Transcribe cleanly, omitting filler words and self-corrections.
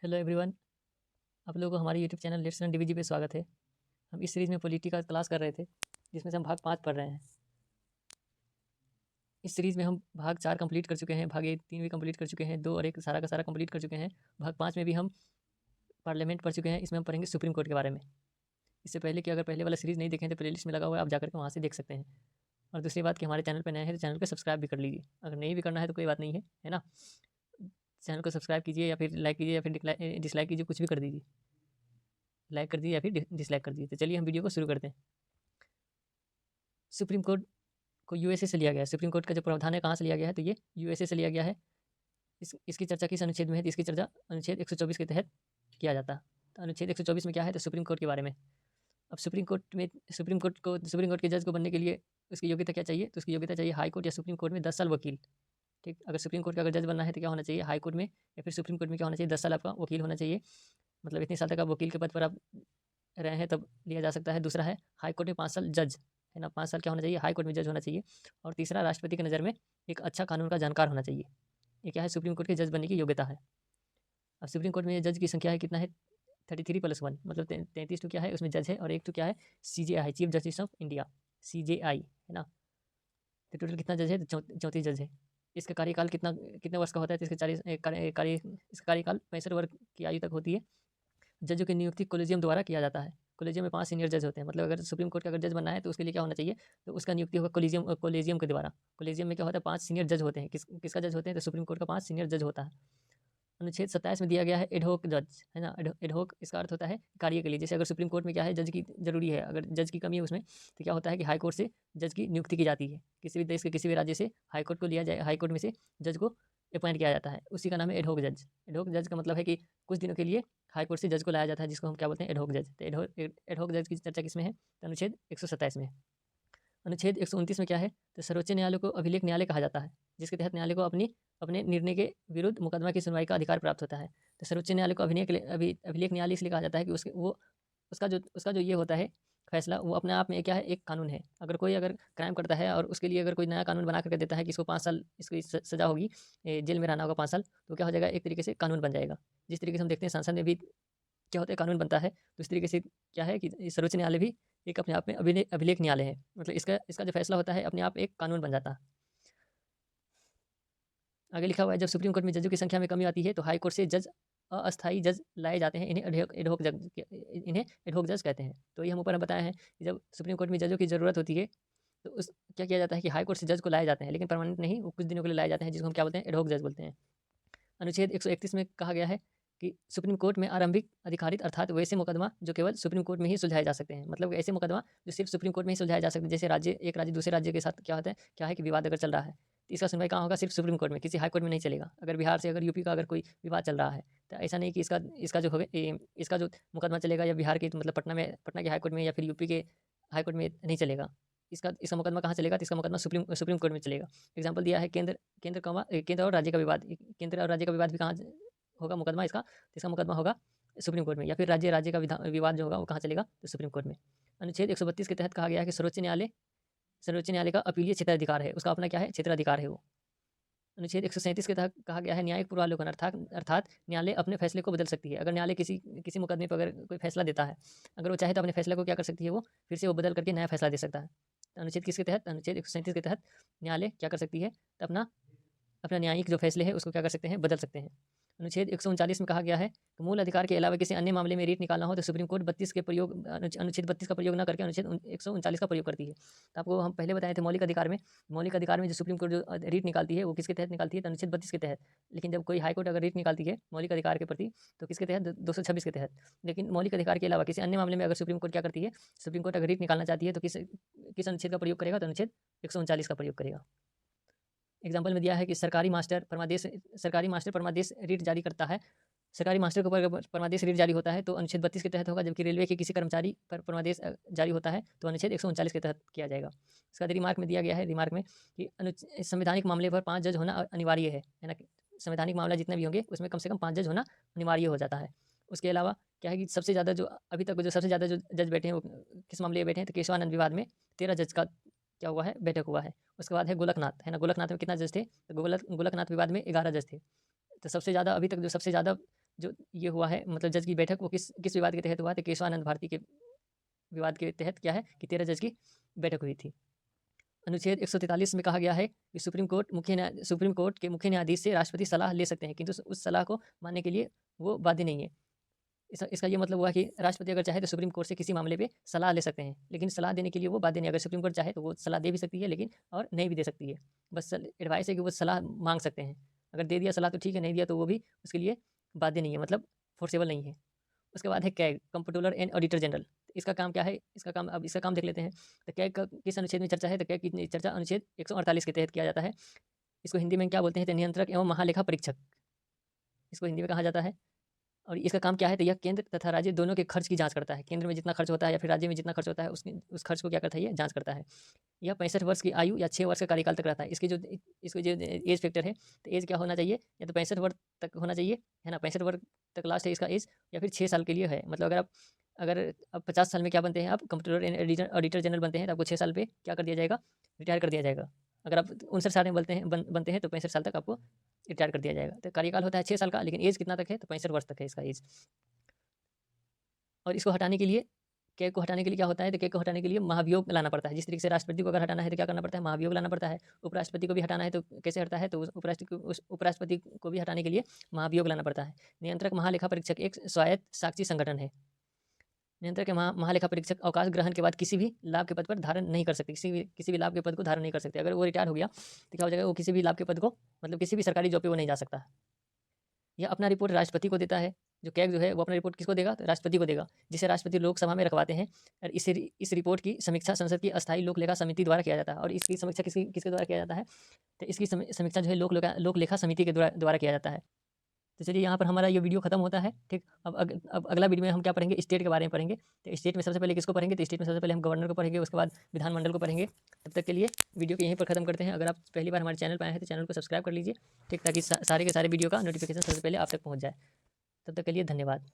Hello everyone, आप लोगों को हमारे यूट्यूब चैनल लेट्स लर्न डीवीजी पे स्वागत है। हम इस सीरीज़ में पॉलिटी का क्लास कर रहे थे, जिसमें से हम भाग 5 पढ़ रहे हैं। इस सीरीज़ में हम भाग 4 कंप्लीट कर चुके हैं, भाग 3 भी कंप्लीट कर चुके हैं, 2 और 1 सारा का सारा कंप्लीट कर चुके हैं। भाग 5 में भी हम पार्लियामेंट पढ़ चुके हैं। इसमें हम पढ़ेंगे सुप्रीम कोर्ट के बारे में। इससे पहले कि अगर पहले वाला सीरीज़ नहीं देखें तो प्लेलिस्ट में लगा हुआ है, आप जाकर के वहाँ से देख सकते हैं। और दूसरी बात कि हमारे चैनल पर नए हैं तो चैनल को सब्सक्राइब भी कर लीजिए। अगर नहीं भी करना है तो कोई बात नहीं है ना। चैनल को सब्सक्राइब कीजिए या फिर लाइक कीजिए या फिर डिसलाइक कीजिए, कुछ भी कर दीजिए। लाइक कर दीजिए या फिर डिसलाइक कर दीजिए। तो चलिए हम वीडियो को शुरू करते हैं। सुप्रीम कोर्ट को यूएसए से लिया गया है। सुप्रीम कोर्ट का जो प्रावधान है कहाँ से लिया गया है, तो ये यूएसए से लिया गया है। इसकी चर्चा किस अनुच्छेद में है, तो इसकी चर्चा अनुच्छेद 124 के तहत किया जाता है। तो अनुच्छेद 124 में क्या है, तो सुप्रीम कोर्ट के बारे में। अब सुप्रीम कोर्ट के जज को बनने के लिए उसकी योग्यता क्या चाहिए, तो उसकी योग्यता चाहिए हाई कोर्ट या सुप्रीम कोर्ट में 10 साल वकील। ठीक, अगर सुप्रीम कोर्ट का अगर जज बनना है तो क्या होना चाहिए, हाई कोर्ट में या फिर सुप्रीम कोर्ट में क्या होना चाहिए, 10 साल आपका वकील होना चाहिए। मतलब इतने साल तक आप वकील के पद पर आप रहे हैं तब लिया जा सकता है। दूसरा है हाई कोर्ट में 5 साल जज, है ना, 5 साल क्या होना चाहिए, हाई कोर्ट में जज होना चाहिए। और तीसरा राष्ट्रपति की नज़र में एक अच्छा कानून का जानकार होना चाहिए। ये क्या है, सुप्रीम कोर्ट के जज बनने की योग्यता है। अब सुप्रीम कोर्ट में जज की संख्या है कितना है, 33+1, मतलब 33 तो क्या है उसमें जज है, और एक तो क्या है CJI, chief justice of India, CJI, है ना। तो टोटल कितना जज है, तो 34 जज है। इसका कार्यकाल कितने वर्ष का होता है, तो इसका इसका कार्यकाल 65 वर्ष की आयु तक होती है। जजों की नियुक्ति कोलेजियम द्वारा किया जाता है। कोलेजियम में 5 सीनियर जज होते हैं। मतलब अगर सुप्रीम कोर्ट का अगर जज बनना है तो उसके लिए क्या होना चाहिए, तो उसका नियुक्ति होगा कोलेजियम के द्वारा। कोलेजियम में क्या होता है, 5 सीनियर जज होते हैं। किसका जज होते हैं, तो सुप्रीम कोर्ट का 5 सीनियर जज होता है। अनुच्छेद 27 में दिया गया है एडहोक जज, है ना। एडहोक इसका अर्थ होता है कार्य के लिए। जैसे अगर सुप्रीम कोर्ट में क्या है, जज की जरूरी है, अगर जज की कमी है उसमें, तो क्या होता है कि हाई कोर्ट से जज की नियुक्ति की जाती है। किसी भी देश के किसी भी राज्य से हाई कोर्ट को लिया जाए, हाई कोर्ट में से जज को अपॉइंट किया जाता है, उसी का नाम है एडहोक जज। एडहोक जज का मतलब है कि कुछ दिनों के लिए हाई कोर्ट से जज को लाया जाता है, जिसको हम क्या बोलते हैं, एडहोक जज। तो एडहोक जज की चर्चा किसमें है, तो अनुच्छेद 127 में। अनुच्छेद 129 में क्या है, तो सर्वोच्च न्यायालय को अभिलेख न्यायालय कहा जाता है, जिसके तहत न्यायालय को अपने निर्णय के विरुद्ध मुकदमा की सुनवाई का अधिकार प्राप्त होता है। तो सर्वोच्च न्यायालय को अभिलेख न्यायालय इसलिए कहा जाता है कि उसका जो ये होता है फैसला, वो अपने आप में क्या है, एक कानून है। अगर कोई क्राइम करता है और उसके लिए अगर कोई नया कानून बना करके देता है कि इसको 5 साल इसकी सज़ा होगी, जेल में रहना होगा 5 साल, तो क्या हो जाएगा, एक तरीके से कानून बन जाएगा। जिस तरीके से हम देखते हैं संसद में भी क्या होता है, कानून बनता है, तो इस तरीके से क्या है कि सर्वोच्च न्यायालय भी एक अपने आप में अभिलेख न्यायालय है। मतलब इसका जो फैसला होता है अपने आप एक कानून बन जाता है। आगे लिखा हुआ है, जब सुप्रीम कोर्ट में जजों की संख्या में कमी आती है तो हाई कोर्ट से अस्थायी जज लाए जाते हैं। इन्हें एडहोक जज कहते हैं। तो ये हम ऊपर बताए हैं कि जब सुप्रीम कोर्ट में जजों की ज़रूरत होती है तो क्या किया जाता है कि हाई कोर्ट से जज को लाए जाते हैं, लेकिन परमानेंट नहीं, वो कुछ दिनों के लिए लाए जाते हैं, जिसको हम क्या बोलते हैं, एडहोक जज बोलते हैं। अनुच्छेद 131 में कहा गया है कि सुप्रीम कोर्ट में आरंभिक अधिकारित अर्थात वैसे मुकदमा जो केवल सुप्रीम कोर्ट में ही सुलझाए जा सकते हैं। मतलब ऐसे मुकदमा जो सिर्फ सुप्रीम कोर्ट में ही सुलझाए जा सकते हैं। जैसे एक राज्य दूसरे राज्य के साथ क्या है कि विवाद अगर चल रहा है, तो इसका सुनवाई कहाँ होगा, सिर्फ सुप्रीम कोर्ट में, किसी हाई कोर्ट में नहीं चलेगा। अगर बिहार से अगर यूपी का अगर कोई विवाद चल रहा है, तो ऐसा नहीं कि इसका जो मुकदमा चलेगा या बिहार के मतलब पटना के हाई कोर्ट में या फिर यूपी के हाई कोर्ट में नहीं चलेगा। इसका मुकदमा कहाँ चलेगा, तो इसका मुकदमा सुप्रीम कोर्ट में चलेगा। एग्जाम्पल दिया है केंद्र और राज्य का विवाद। केंद्र और राज्य का विवाद भी कहाँ होगा मुकदमा इसका, तो इसका मुकदमा होगा सुप्रीम कोर्ट में। या फिर राज्य का विवाद जो होगा वो कहाँ चलेगा, तो सुप्रीम कोर्ट में। अनुच्छेद 132 के तहत कहा गया है कि सर्वोच्च न्यायालय का अपीलीय क्षेत्राधिकार है, उसका अपना क्या है, क्षेत्राधिकार है वो। अनुच्छेद 137 के तहत कहा गया है न्यायिक पूर्वावलोकन, अर्थात न्यायालय अपने फैसले को बदल सकती है। अगर न्यायालय किसी मुकदमे पर अगर कोई फैसला देता है, अगर वो चाहे तो अपने फैसले को क्या कर सकती है, वो फिर से वो बदल करके नया फैसला दे सकता है। तो अनुच्छेद किसके तहत, अनुच्छेद 137 के तहत न्यायालय क्या कर सकती है, तो अपना न्यायिक जो फैसले है उसको क्या कर सकते हैं, बदल सकते हैं। अनुच्छेद 139 में कहा गया है कि मूल अधिकार के अलावा किसी अन्य मामले में रीट निकालना हो तो सुप्रीम कोर्ट अनुच्छेद 32 का प्रयोग न करके अनुच्छेद 139 का प्रयोग करती है। तो आपको हम पहले बताए थे मौलिक अधिकार में जो सुप्रीम कोर्ट जो रीट निकालती है वो किसके तहत निकालती है, तो अनुच्छेद 32 के तहत। लेकिन जब कोई हाई कोर्ट अगर रीट निकालती है मौलिक अधिकार के प्रति, तो किसके तहत, 226 के तहत। लेकिन मौलिक अधिकार के अलावा किसी अन्य मामले में अगर सुप्रीम कोर्ट क्या करती है, सुप्रीम कोर्ट अगर रीट निकालना चाहती है तो किस अनुच्छेद का प्रयोग करेगा, तो अनुच्छेद 139 का प्रयोग करेगा। एग्जाम्पल में दिया है कि सरकारी मास्टर परमादेश रीट जारी करता है। सरकारी मास्टर के ऊपर परमादेश रीट जारी होता है तो अनुच्छेद 32 के तहत होगा, जबकि रेलवे के किसी कर्मचारी पर परमादेश जारी होता है तो अनुच्छेद 139 के तहत किया जाएगा। इसका रिमार्क में दिया गया है, रिमार्क में कि संवैधानिक मामले पर 5 जज होना अनिवार्य है ना। संवैधानिक मामला जितने भी होंगे उसमें कम से कम 5 जज होना अनिवार्य हो जाता है। उसके अलावा क्या है कि सबसे ज़्यादा जो अभी तक जो सबसे ज़्यादा जो जज बैठे हैं वो किस मामले में बैठे हैं, तो केशवानंद विवाद में 13 जज का क्या हुआ है, बैठक हुआ है। उसके बाद है गोलकनाथ, है ना। गोलकनाथ में कितना जज थे, तो गोलकनाथ विवाद में 11 जज थे। तो सबसे ज़्यादा अभी तक जो सबसे ज़्यादा जो ये हुआ है मतलब जज की बैठक वो किस विवाद के तहत हुआ? तो केशवानंद भारती के विवाद के तहत क्या है कि 13 जज की बैठक हुई थी। अनुच्छेद 143 में कहा गया है कि सुप्रीम कोर्ट के मुख्य न्यायाधीश से राष्ट्रपति सलाह ले सकते हैं, किंतु उस सलाह को मानने के लिए वो बाध्य नहीं है। इसका ये मतलब हुआ कि राष्ट्रपति अगर चाहे तो सुप्रीम कोर्ट से किसी मामले पे सलाह ले सकते हैं, लेकिन सलाह देने के लिए वो बाध्य नहीं। अगर सुप्रीम कोर्ट चाहे तो वो सलाह दे भी सकती है, लेकिन और नहीं भी दे सकती है। बस एडवाइस है कि वो सलाह मांग सकते हैं। अगर दे दिया सलाह तो ठीक है, नहीं दिया तो वो भी उसके लिए बाध्य नहीं है, मतलब फोर्सेबल नहीं है। उसके बाद है CAG, comptroller and auditor general. इसका काम क्या है? इसका काम देख लेते हैं। तो कैग का किस अनुच्छेद में चर्चा है? तो कैग की चर्चा अनुच्छेद 148 के तहत किया जाता है। इसको हिंदी में क्या बोलते हैं? तो नियंत्रक एवं महालेखा परीक्षक, इसको हिंदी में कहा जाता है। और इसका काम क्या है? तो यह केंद्र तथा राज्य दोनों के खर्च की जांच करता है। केंद्र में जितना खर्च होता है या फिर राज्य में जितना खर्च होता है उस खर्च को क्या करता है? ये जांच करता है। यह 65 वर्ष की आयु या 6 वर्ष का कार्यकाल तक रहता है। इसको जो एज फैक्टर है, तो एज क्या होना चाहिए? या तो 65 वर्ष तक होना चाहिए, है ना? 65 वर्ष तक लास्ट है इसका एज, या फिर 6 साल के लिए है। मतलब अगर अब 50 साल में क्या बनते हैं आप? कंप्ट्रोलर एंड ऑडिटर जनरल बनते हैं, तो आपको 6 साल पे क्या कर दिया जाएगा? रिटायर कर दिया जाएगा। अगर आप 59 साल में बनते हैं तो 65 साल तक आपको रिटायर कर दिया जाएगा। तो कार्यकाल होता है 6 साल का, लेकिन एज कितना तक है? तो 65 वर्ष तक है इसका एज। और इसको हटाने के लिए, कैग को हटाने के लिए क्या होता है? तो कैग को हटाने के लिए महाभियोग लाना पड़ता है। जिस तरीके से राष्ट्रपति को अगर हटाना है तो क्या करना पड़ता है? महाभियोग लाना पड़ता है। उपराष्ट्रपति को भी हटाना है तो कैसे हटता है? तो उपराष्ट्रपति को भी हटाने के लिए महाभियोग लाना पड़ता है। नियंत्रक महालेखा परीक्षक एक स्वायत्त साक्षी संगठन है। नियंत्रक के महालेखा परीक्षक अवकाश ग्रहण के बाद किसी भी लाभ के पद पर धारण नहीं कर सकते, किसी भी लाभ के पद को धारण नहीं कर सकते। अगर वो रिटायर हो गया तो क्या हो जाएगा? वो किसी भी लाभ के पद को, मतलब किसी भी सरकारी जॉब पे वो नहीं जा सकता। यह अपना रिपोर्ट राष्ट्रपति को देता है। जो कैग जो है वो अपना रिपोर्ट किसको देगा? तो राष्ट्रपति को देगा, जिसे राष्ट्रपति लोकसभा में रखवाते हैं। और इस रिपोर्ट की समीक्षा संसद की अस्थायी लोक लेखा समिति द्वारा किया जाता है। और इसकी समीक्षा किसके द्वारा किया जाता है? तो इसकी समीक्षा जो है लोक लेखा समिति के द्वारा किया जाता है। तो चलिए यहाँ पर हमारा ये वीडियो खत्म होता है, ठीक। अब अगला वीडियो में हम क्या पढ़ेंगे? स्टेट के बारे में पढ़ेंगे। तो स्टेट में सबसे पहले किसको पढ़ेंगे? तो स्टेट में सबसे पहले हम गवर्नर को पढ़ेंगे, उसके बाद विधानमंडल को पढ़ेंगे। तब तक के लिए वीडियो को यहीं पर खत्म करते हैं। अगर आप पहली बार हमारे चैनल पर आए हैं तो चैनल को सब्सक्राइब कर लीजिए, ठीक, ताकि सारे के सारे वीडियो का नोटिफिकेशन सबसे पहले आप तक पहुँच जाए। तब तक के लिए धन्यवाद।